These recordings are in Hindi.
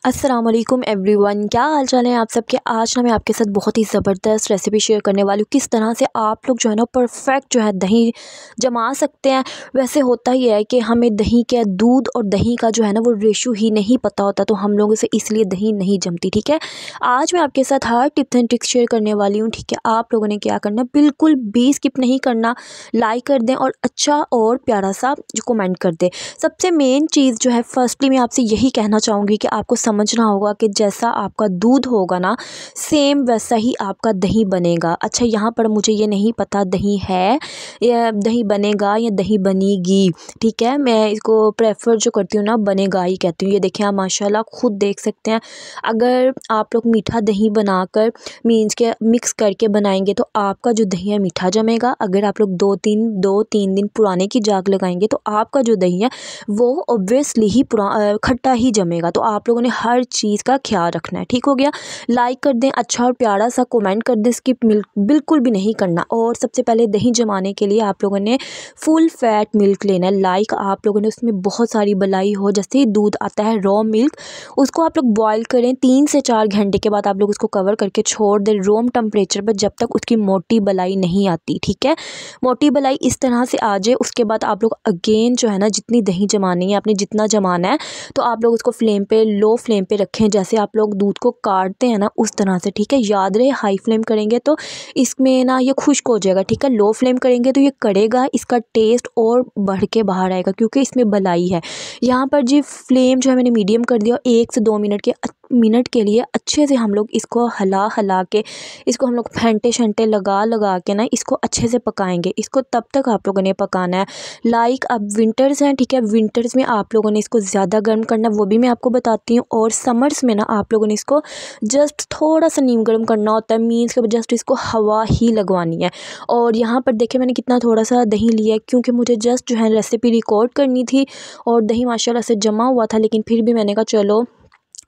अस्सलाम वालेकुम एवरीवन, क्या हाल चाल है आप सबके। आज ना मैं आपके साथ बहुत ही ज़बरदस्त रेसिपी शेयर करने वाली हूँ, किस तरह से आप लोग जो है ना परफेक्ट जो है दही जमा सकते हैं। वैसे होता ही है कि हमें दही के दूध और दही का जो है ना वो रेशो ही नहीं पता होता, तो हम लोगों से इसलिए दही नहीं जमती। ठीक है, आज मैं आपके साथ हर टिप्स एंड ट्रिक्स शेयर करने वाली हूँ। ठीक है, आप लोगों ने क्या करना, बिल्कुल भी स्किप नहीं करना, लाइक कर दें और अच्छा और प्यारा सा जो कमेंट कर दें। सबसे मेन चीज़ जो है, फर्स्टली मैं आपसे यही कहना चाहूँगी कि आपको समझना होगा कि जैसा आपका दूध होगा ना, सेम वैसा ही आपका दही बनेगा। अच्छा, यहाँ पर मुझे ये नहीं पता दही है या दही बनेगा या दही बनेगी। ठीक है, मैं इसको प्रेफर जो करती हूँ ना, बनेगा ही कहती हूँ। ये देखिए, आप माशाल्लाह खुद देख सकते हैं। अगर आप लोग मीठा दही बनाकर मीन्स के मिक्स करके बनाएंगे तो आपका जो दही है मीठा जमेगा। अगर आप लोग दो तीन दिन पुराने की जाग लगाएंगे तो आपका जो दही है वो ऑब्वियसली ही खट्टा ही जमेगा। तो आप लोगों ने हर चीज़ का ख्याल रखना है। ठीक हो गया, लाइक कर दें, अच्छा और प्यारा सा कमेंट कर दें, स्किप मिल्क बिल्कुल भी नहीं करना। और सबसे पहले दही जमाने के लिए आप लोगों ने फुल फैट मिल्क लेना है। लाइक आप लोगों ने उसमें बहुत सारी बलाई हो, जैसे ही दूध आता है रॉ मिल्क, उसको आप लोग बॉयल करें। 3 से 4 घंटे के बाद आप लोग उसको कवर करके छोड़ दें रूम टेम्परेचर पर, जब तक उसकी मोटी बलाई नहीं आती। ठीक है, मोटी बलाई इस तरह से आ जाए, उसके बाद आप लोग अगेन जो है ना, जितनी दही जमानी है, आपने जितना जमाना है तो आप लोग उसको फ्लेम पे, लो फ्लेम पे रखें। जैसे आप लोग दूध को काटते हैं ना, उस तरह से। ठीक है, याद रहे हाई फ्लेम करेंगे तो इसमें ना ये खुश्क हो जाएगा। ठीक है, लो फ्लेम करेंगे तो ये कड़ेगा, इसका टेस्ट और बढ़ के बाहर आएगा क्योंकि इसमें बलाई है। यहाँ पर जी फ्लेम जो है मैंने मीडियम कर दिया। 1 से 2 मिनट के लिए अच्छे से हम लोग इसको हला हला के, इसको हम लोग फेंटे शंटे लगा लगा के ना इसको अच्छे से पकाएंगे। इसको तब तक आप लोगों ने पकाना है। लाइक अब विंटर्स हैं, ठीक है, विंटर्स में आप लोगों ने इसको ज़्यादा गर्म करना, वो भी मैं आपको बताती हूँ। और समर्स में ना आप लोगों ने इसको जस्ट थोड़ा सा नीम गर्म करना होता है, मीन्स के जस्ट इसको हवा ही लगवानी है। और यहाँ पर देखिए मैंने कितना थोड़ा सा दही लिया है, क्योंकि मुझे जस्ट जो है रेसिपी रिकॉर्ड करनी थी और दही माशाल्लाह से जमा हुआ था, लेकिन फिर भी मैंने कहा चलो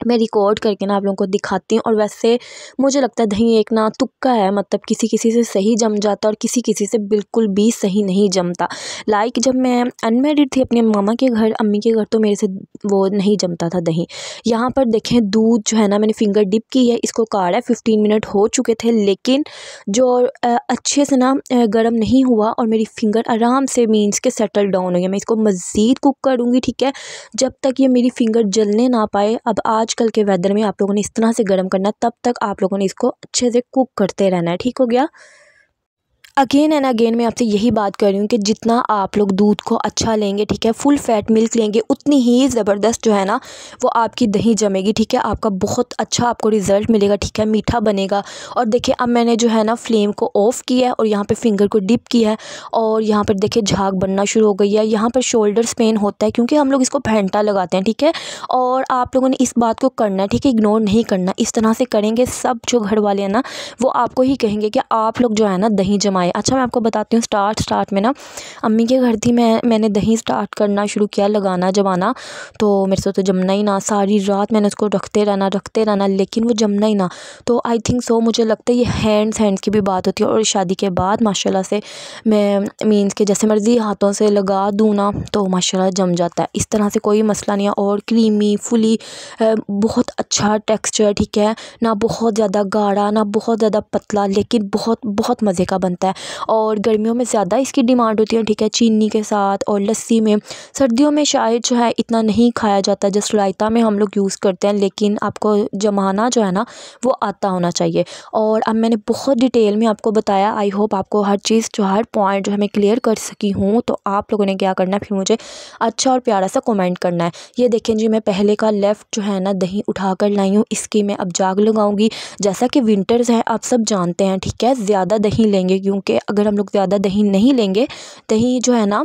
मैं रिकॉर्ड करके ना आप लोगों को दिखाती हूँ। और वैसे मुझे लगता है दही एक ना तुक्का है, मतलब किसी किसी से सही जम जाता है और किसी किसी से बिल्कुल भी सही नहीं जमता। लाइक जब मैं अनमेरिड थी अपने मामा के घर, अम्मी के घर, तो मेरे से वो नहीं जमता था दही। यहाँ पर देखें दूध जो है ना, मैंने फिंगर डिप की है, इसको काढ़ा है। 15 मिनट हो चुके थे, लेकिन जो अच्छे से ना गर्म नहीं हुआ और मेरी फिंगर आराम से मीन्स के सेटल डाउन हो गया। मैं इसको मज़ीद कुक करूँगी। ठीक है, जब तक ये मेरी फिंगर जलने ना पाए। अब आजकल के वेदर में आप लोगों ने इस तरह से गर्म करना, तब तक आप लोगों ने इसको अच्छे से कुक करते रहना है। ठीक हो गया, अगेन एंड अगेन मैं आपसे यही बात कर रही हूँ कि जितना आप लोग दूध को अच्छा लेंगे, ठीक है, फुल फैट मिल्क लेंगे, उतनी ही ज़बरदस्त जो है ना वो आपकी दही जमेगी। ठीक है, आपका बहुत अच्छा आपको रिज़ल्ट मिलेगा। ठीक है, मीठा बनेगा। और देखिए अब मैंने जो है ना फ्लेम को ऑफ़ किया है और यहाँ पे फिंगर को डिप किया है और यहाँ पर देखिए झाग बनना शुरू हो गई है। यहाँ पर शोल्डर्स पेन होता है क्योंकि हम लोग इसको फेंटा लगाते हैं। ठीक है, और आप लोगों ने इस बात को करना है, ठीक है, इग्नोर नहीं करना। इस तरह से करेंगे सब जो घर वाले हैं ना वो आपको ही कहेंगे कि आप लोग जो है ना दही जमाए। अच्छा, मैं आपको बताती हूँ, स्टार्ट में ना अम्मी के घर थी, मैंने दही स्टार्ट करना शुरू किया, लगाना जमाना, तो मेरे से तो जमना ही ना। सारी रात मैंने उसको रखते रहना, लेकिन वो जमना ही ना। तो आई थिंक सो, मुझे लगता है ये हैंड्स की भी बात होती है। और शादी के बाद माशाल्लाह से मैं मीन्स के जैसे मर्ज़ी हाथों से लगा दूँ ना तो माशाल्लाह जम जाता है। इस तरह से कोई मसला नहीं है। और क्रीमी फुली बहुत अच्छा टेक्सचर। ठीक है, ना बहुत ज़्यादा गाढ़ा ना बहुत ज़्यादा पतला, लेकिन बहुत बहुत मज़े का बनता है। और गर्मियों में ज़्यादा इसकी डिमांड होती है। ठीक है, चीनी के साथ और लस्सी में। सर्दियों में शायद जो है इतना नहीं खाया जाता, जस्ट रायता में हम लोग यूज़ करते हैं, लेकिन आपको जमाना जो है ना वो आता होना चाहिए। और अब मैंने बहुत डिटेल में आपको बताया, आई होप आपको हर चीज़ जो हर पॉइंट जो है मैं क्लियर कर सकी हूँ। तो आप लोगों ने क्या करना है, फिर मुझे अच्छा और प्यारा सा कमेंट करना है। ये देखें जी, मैं पहले का लेफ़्ट जो है ना दही उठा कर लाई हूँ, इसकी मैं अब जाग लगाऊंगी। जैसा कि विंटर्स है आप सब जानते हैं, ठीक है, ज़्यादा दही लेंगे, क्योंकि अगर हम लोग ज़्यादा दही नहीं लेंगे, दही जो है ना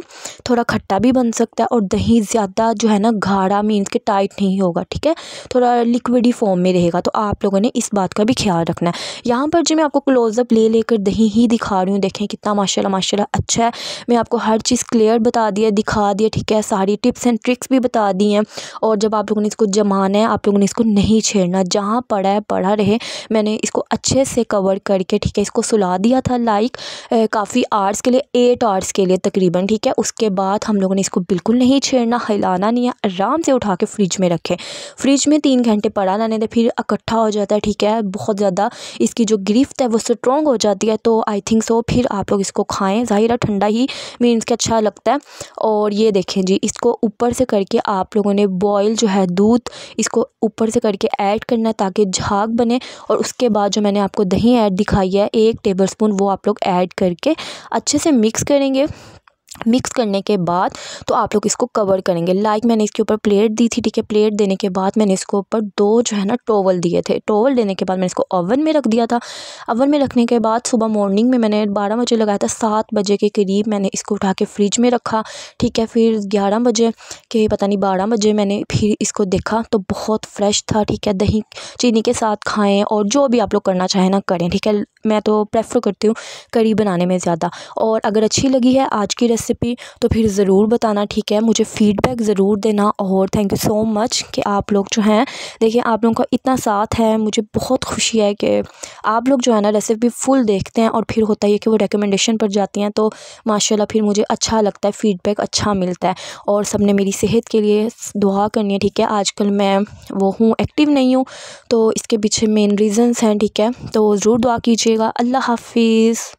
थोड़ा खट्टा भी बन सकता है और दही ज़्यादा जो है ना गाढ़ा मीन्स के टाइट नहीं होगा। ठीक है, थोड़ा लिक्विडी फॉर्म में रहेगा। तो आप लोगों ने इस बात का भी ख्याल रखना है। यहाँ पर जो मैं आपको क्लोज़अप ले लेकर दही ही दिखा रही हूँ, देखें कितना माशाल्लाह अच्छा है। मैं आपको हर चीज़ क्लियर बता दिया, दिखा दिया। ठीक है, सारी टिप्स एंड ट्रिक्स भी बता दी हैं। और जब आप लोगों ने इसको जमाना है, आप लोगों ने इसको नहीं छेड़ना, जहाँ पड़ा है पड़ा रहे। मैंने इसको अच्छे से कवर करके, ठीक है, इसको सुला दिया था लाइक। काफ़ी आवर्स के लिए, 8 आवर्स के लिए तकरीबन, ठीक है। उसके बाद हम लोगों ने इसको बिल्कुल नहीं छेड़ना, हिलाना नहीं है, आराम से उठा के फ्रिज में रखें। फ्रिज में 3 घंटे पड़ा रहने दें, फिर इकट्ठा हो जाता है, ठीक है। बहुत ज़्यादा इसकी जो गिरफ्त है वो स्ट्रॉन्ग हो जाती है, तो आई थिंक सो फिर आप लोग इसको खाएँ। ज़ाहिर है ठंडा ही मीन्स के अच्छा लगता है। और ये देखें जी, इसको ऊपर से करके आप लोगों ने बॉयल जो है दूध, इसको ऊपर से करके ऐड करना है ताकि झाग बने। और उसके बाद जो मैंने आपको दही ऐड दिखाई है 1 टेबलस्पून, वो आप लोग ऐड करके अच्छे से मिक्स करेंगे। मिक्स करने के बाद तो आप लोग इसको कवर करेंगे। लाइक मैंने इसके ऊपर प्लेट दी थी, ठीक है। प्लेट देने के बाद मैंने इसको ऊपर 2 जो है ना टॉवल दिए थे। टॉवल देने के बाद मैंने इसको ओवन में रख दिया था। ओवन में रखने के बाद सुबह मॉर्निंग में मैंने 12 बजे लगाया था, 7 बजे के करीब मैंने इसको उठा के फ्रिज में रखा, ठीक है। फिर 11 बजे के पता नहीं 12 बजे मैंने फिर इसको देखा तो बहुत फ्रेश था, ठीक है। दही चीनी के साथ खाएँ और जो भी आप लोग करना चाहें ना करें, ठीक है। मैं तो प्रेफर करती हूँ करी बनाने में ज़्यादा। और अगर अच्छी लगी है आज की रेसिपी तो फिर ज़रूर बताना, ठीक है। मुझे फ़ीडबैक ज़रूर देना। और थैंक यू सो मच कि आप लोग जो हैं, देखिए आप लोगों का इतना साथ है, मुझे बहुत खुशी है कि आप लोग जो है ना रेसिपी फुल देखते हैं और फिर होता है कि वो रिकमेंडेशन पर जाती हैं, तो माशाल्लाह फिर मुझे अच्छा लगता है, फ़ीडबैक अच्छा मिलता है। और सब ने मेरी सेहत के लिए दुआ करनी है, ठीक है। आजकल मैं वो हूँ एक्टिव नहीं हूँ, तो इसके पीछे मेन रीज़न्स हैं, ठीक है। तो ज़रूर दुआ कीजिएगा। अल्लाह हाफ़िज़।